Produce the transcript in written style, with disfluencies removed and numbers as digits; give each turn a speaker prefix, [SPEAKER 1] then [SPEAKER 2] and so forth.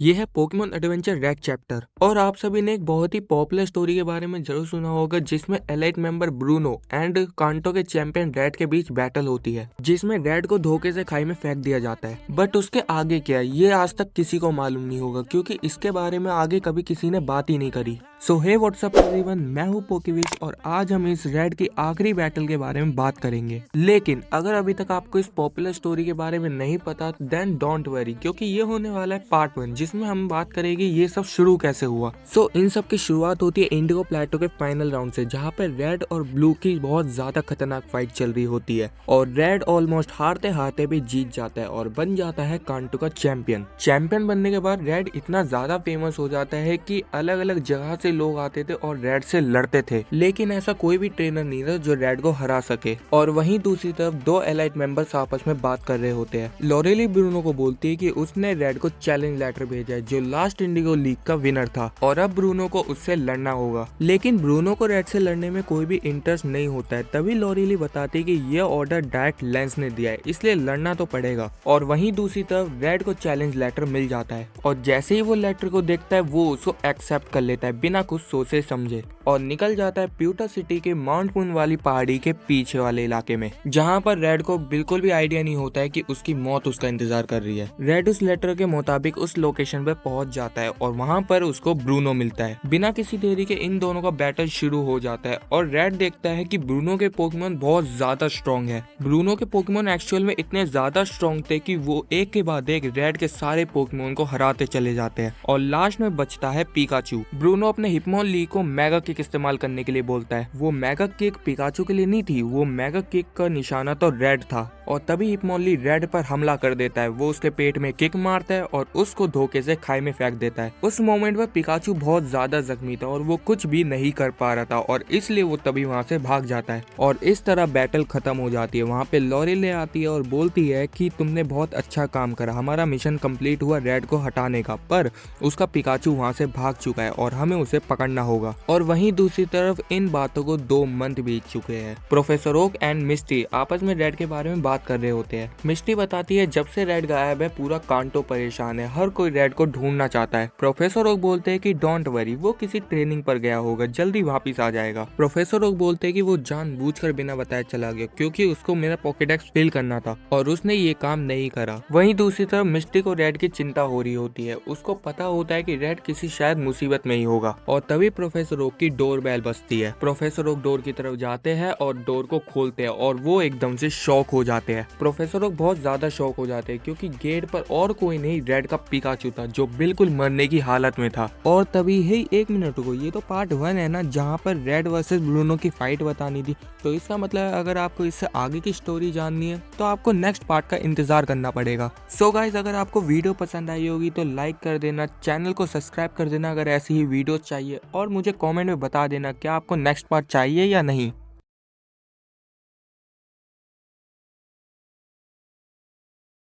[SPEAKER 1] ये है Pokemon adventure red chapter. और आप सभी ने एक बहुत ही पॉपुलर स्टोरी के बारे में जरूर सुना होगा, जिसमें एलाइट मेंबर ब्रूनो एंड कांटो के चैंपियन रेड के बीच बैटल होती है, जिसमें रेड को धोखे से खाई में फेंक दिया जाता है। बट उसके आगे क्या है ये आज तक किसी को मालूम नहीं होगा, क्योंकि इसके बारे में आगे कभी किसी ने बात ही नहीं करी। सो हे व्हाट्सअप एवरीवन, मैं हूँ पोकेविच और आज हम इस रेड की आखिरी बैटल के बारे में बात करेंगे। लेकिन अगर अभी तक आपको इस पॉपुलर स्टोरी के बारे में नहीं पता देन डोंट वरी, क्योंकि ये होने वाला है पार्ट 1, जिसमें हम बात करेंगे ये सब शुरू कैसे हुआ। इन सब की शुरुआत होती है इंडिगो प्लेटो के फाइनल राउंड से, जहाँ पे रेड और ब्लू की बहुत ज्यादा खतरनाक फाइट चल रही होती है और रेड ऑलमोस्ट हारते हारते भी जीत जाता है और बन जाता है कांटो का चैंपियन बनने के बाद रेड इतना ज्यादा फेमस हो जाता है कि अलग अलग जगह से लोग आते थे और रेड से लड़ते थे, लेकिन ऐसा कोई भी ट्रेनर नहीं था जो रेड को हरा सके। और वहीं दूसरी तरफ दो एलाइट मेंबर्स आपस में बात कर रहे होते हैं। लॉरेली ब्रूनो को बोलती है कि उसने रेड को चैलेंज लेटर भेजा है, जो लास्ट इंडिगो लीग का विनर था, और अब ब्रूनो को उससे लड़ना होगा। लेकिन ब्रूनो को रेड से लड़ने में कोई भी इंटरेस्ट नहीं होता है। तभी लॉरेली बताती है कि ये ऑर्डर डायरेक्ट लेंस ने दिया है, इसलिए लड़ना तो पड़ेगा। और वहीं दूसरी तरफ रेड को चैलेंज लेटर मिल जाता है और जैसे ही वो लेटर को देखता है वो उसको एक्सेप्ट कर लेता है बिना कुछ सोचे समझे, और निकल जाता है प्यूटा सिटी के माउंट मून वाली पहाड़ी के पीछे वाले इलाके में, जहाँ पर रेड को बिल्कुल भी आइडिया नहीं होता है कि उसकी मौत उसका इंतजार कर रही है। रेड उस लेटर के मुताबिक उस लोकेशन पे पहुंच जाता है और वहाँ पर उसको ब्रूनो मिलता है। बिना किसी देरी के इन दोनों का बैटल शुरू हो जाता है और रेड देखता है कि ब्रूनो के पोकेमॉन बहुत ज्यादा स्ट्रॉन्ग है। ब्रूनो के पोकेमॉन एक्चुअल में इतने ज्यादा स्ट्रॉन्ग थे कि वो एक के बाद एक रेड के सारे पोकेमॉन को हराते चले जाते हैं और लास्ट में बचता है पिकाचू। ब्रूनो अपने हिप्मोनली को मेगा किक इस्तेमाल करने के लिए बोलता है। वो मेगा किक पिकाचू के लिए नहीं थी, वो मेगा किक का निशाना तो रेड था, और तभी हिप्मोनली रेड पर हमला कर देता है। वो उसके पेट में किक मारता है और उसको धोखे से खाई में फेंक देता है। उस मोमेंट में पिकाचू बहुत ज्यादा जख्मी था और वो कुछ भी नहीं कर पा रहा था, और इसलिए वो तभी वहाँ से भाग जाता है और इस तरह बैटल खत्म हो जाती है। वहाँ पे लॉरेली आती है और बोलती है कि तुमने बहुत अच्छा काम करा, हमारा मिशन कंप्लीट हुआ रेड को हटाने का, पर उसका पिकाचू वहाँ से भाग चुका है और हमें उसे पकड़ना होगा। और वहीं दूसरी तरफ इन बातों को 2 मंथ बीत चुके हैं। प्रोफेसर ओक एंड मिस्टी आपस में रेड के बारे में बात कर रहे होते हैं। मिस्टी बताती है जब से रेड गायब है पूरा कांटो परेशान है, हर कोई रेड को ढूंढना चाहता है। प्रोफेसर ओक बोलते हैं कि डोंट वरी, वो किसी ट्रेनिंग पर गया होगा, जल्दी वापिस आ जाएगा। प्रोफेसर ओक बोलते हैं कि वो जानबूझकर बिना बताए चला गया, क्योंकि उसको मेरा पॉकेडेक्स फिल करना था और उसने ये काम नहीं करा। वहीं दूसरी तरफ मिस्टी को रेड की चिंता हो रही होती है। उसको पता होता है कि रेड किसी शायद मुसीबत में ही होगा, और तभी प्रोफेसर ओक की डोर बेल बजती है। प्रोफेसर ओक डोर की तरफ जाते हैं और डोर को खोलते हैं और वो एकदम से शॉक हो जाते हैं। प्रोफेसर ओक बहुत ज्यादा शॉक हो जाते हैं, क्योंकि गेट पर और कोई नहीं रेड का पिकाचू था, जो बिल्कुल मरने की हालत में था। और तभी ही 1 मिनट रुको, ये तो पार्ट 1 है ना, जहाँ पर रेड वर्सेस ब्रूनो की फाइट बतानी थी। तो इसका मतलब अगर आपको इससे आगे की स्टोरी जाननी है तो आपको नेक्स्ट पार्ट का इंतजार करना पड़ेगा। सो गाइस, अगर आपको वीडियो पसंद आई होगी तो लाइक कर देना, चैनल को सब्सक्राइब कर देना अगर ऐसी ही वीडियो चाहिए, और मुझे कमेंट में बता देना क्या आपको नेक्स्ट पार्ट चाहिए या नहीं।